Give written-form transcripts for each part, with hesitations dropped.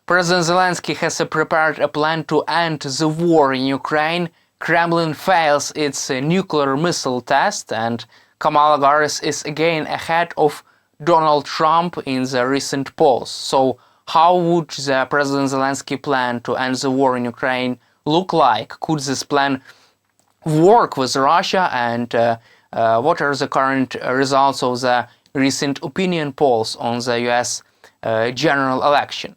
President Zelenskyy has prepared a plan to end the war in Ukraine. Kremlin fails its nuclear missile test, and Kamala Harris is again ahead of Donald Trump in the recent polls. So how would the President Zelenskyy plan to end the war in Ukraine look like? Could this plan work with Russia? And what are the current results of the recent opinion polls on the US general election?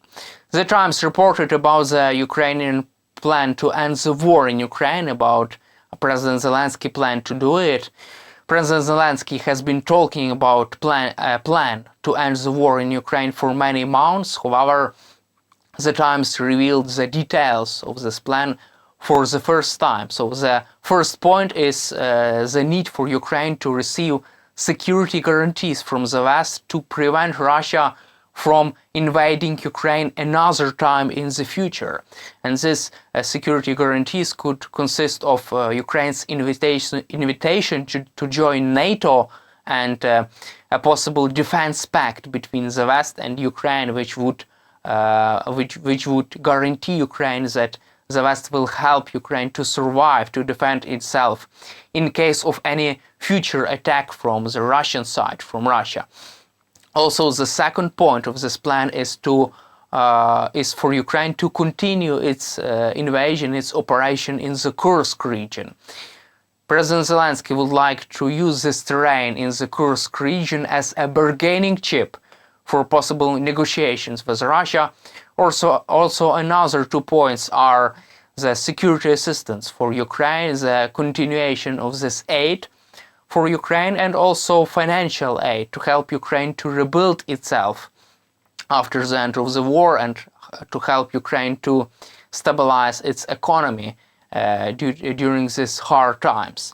The Times reported about the Ukrainian plan to end the war in Ukraine, about President Zelensky's plan to do it. President Zelenskyy has been talking about a plan to end the war in Ukraine for many months. However, the Times revealed the details of this plan for the first time. So the first point is the need for Ukraine to receive security guarantees from the West to prevent Russia from invading Ukraine another time in the future. And these security guarantees could consist of Ukraine's invitation to join NATO and a possible defense pact between the West and Ukraine, which would guarantee Ukraine that the West will help Ukraine to survive, to defend itself in case of any future attack from the Russian side, from Russia. Also, the second point of this plan is for Ukraine to continue its invasion, its operation in the Kursk region. President Zelenskyy would like to use this terrain in the Kursk region as a bargaining chip for possible negotiations with Russia. Also another 2 points are the security assistance for Ukraine, the continuation of this aid for Ukraine, and also financial aid to help Ukraine to rebuild itself after the end of the war, and to help Ukraine to stabilize its economy during these hard times.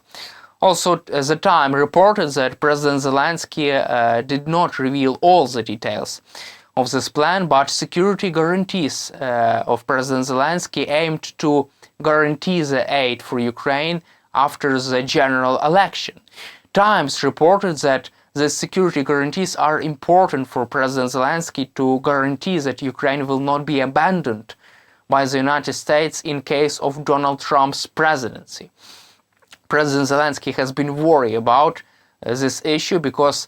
Also, the Times reported that President Zelenskyy did not reveal all the details of this plan, but security guarantees of President Zelenskyy aimed to guarantee the aid for Ukraine after the general election. Times reported that the security guarantees are important for President Zelenskyy to guarantee that Ukraine will not be abandoned by the United States in case of Donald Trump's presidency. President Zelenskyy has been worried about this issue because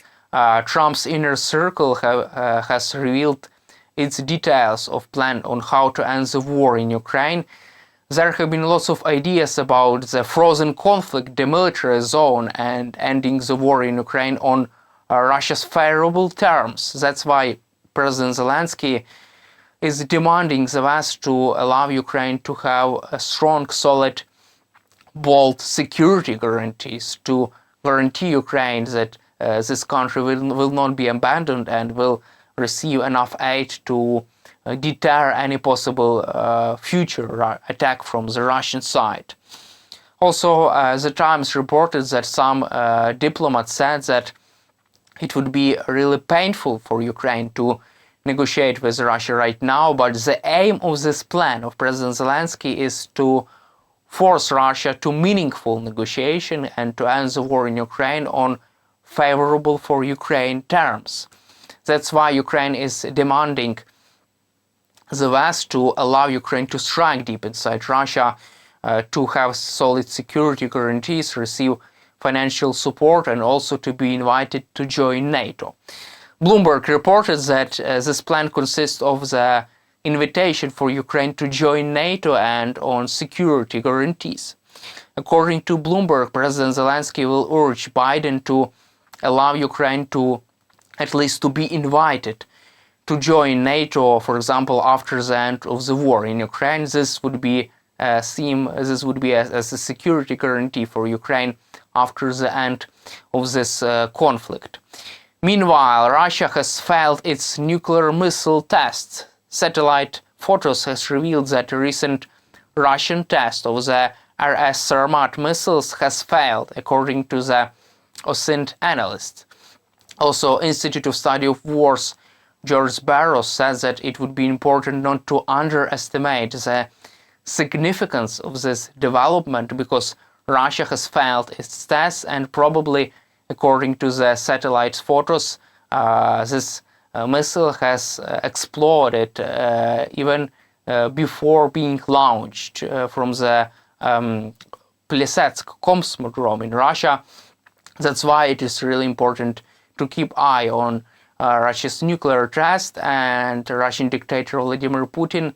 Trump's inner circle has revealed its details of plan on how to end the war in Ukraine. There have been lots of ideas about the frozen conflict, demilitarized zone, and ending the war in Ukraine on Russia's favorable terms. That's why President Zelenskyy is demanding the West to allow Ukraine to have a strong, solid, bold security guarantees to guarantee Ukraine that this country will not be abandoned and will receive enough aid to deter any possible future attack from the Russian side. Also, the Times reported that some diplomats said that it would be really painful for Ukraine to negotiate with Russia right now, but the aim of this plan of President Zelenskyy is to force Russia to meaningful negotiation and to end the war in Ukraine on favorable for Ukraine terms. That's why Ukraine is demanding the West to allow Ukraine to strike deep inside Russia, to have solid security guarantees, receive financial support, and also to be invited to join NATO. Bloomberg reported that this plan consists of the invitation for Ukraine to join NATO and on security guarantees. According to Bloomberg, President Zelenskyy will urge Biden to allow Ukraine to at least to be invited to join NATO, for example, after the end of the war in Ukraine. This would be as a security guarantee for Ukraine after the end of this conflict. Meanwhile, Russia has failed its nuclear missile tests. Satellite photos has revealed that a recent Russian test of the RS Sarmat missiles has failed, according to the OSINT analyst. Also, Institute of Study of Wars George Barros says that it would be important not to underestimate the significance of this development, because Russia has failed its tests, and probably, according to the satellite photos, this missile has exploded even before being launched from the Plesetsk Cosmodrome in Russia. That's why it is really important to keep eye on Russia's nuclear test, and Russian dictator Vladimir Putin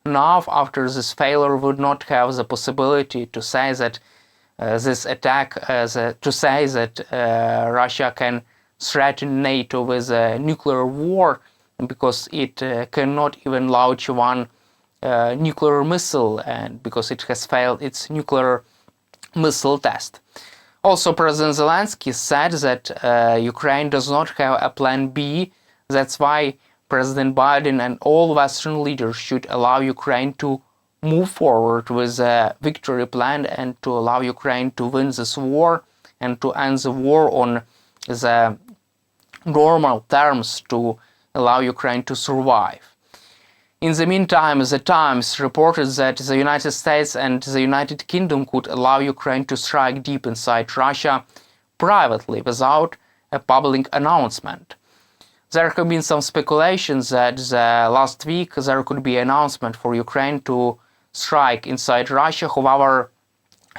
now, after this failure, would not have the possibility to say that this attack, to say that Russia can threaten NATO with a nuclear war, because it cannot even launch one nuclear missile, and because it has failed its nuclear missile test. Also, President Zelenskyy said that Ukraine does not have a plan B. That's why President Biden and all Western leaders should allow Ukraine to move forward with a victory plan and to allow Ukraine to win this war and to end the war on the normal terms, to allow Ukraine to survive. In the meantime, The Times reported that the United States and the United Kingdom could allow Ukraine to strike deep inside Russia privately without a public announcement. There have been some speculations that last week there could be an announcement for Ukraine to strike inside Russia. However,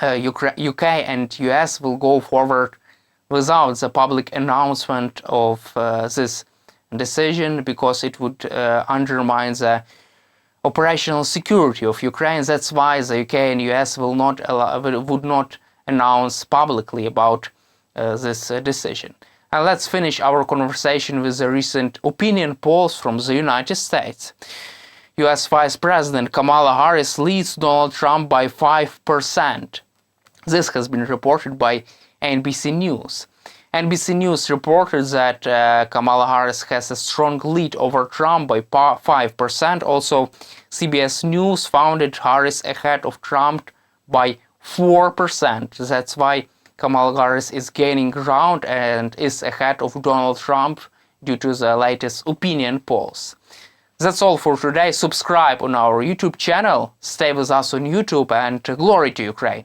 UK and US will go forward without the public announcement of this decision, because it would undermine the operational security of Ukraine. That's why the UK and US would not announce publicly about this decision. And let's finish our conversation with the recent opinion polls from the United States. US Vice President Kamala Harris leads Donald Trump by 5%. This has been reported by NBC News. NBC News reported that Kamala Harris has a strong lead over Trump by 5%. Also, CBS News found Harris ahead of Trump by 4%. That's why Kamala Harris is gaining ground and is ahead of Donald Trump due to the latest opinion polls. That's all for today. Subscribe on our YouTube channel, stay with us on YouTube, and glory to Ukraine!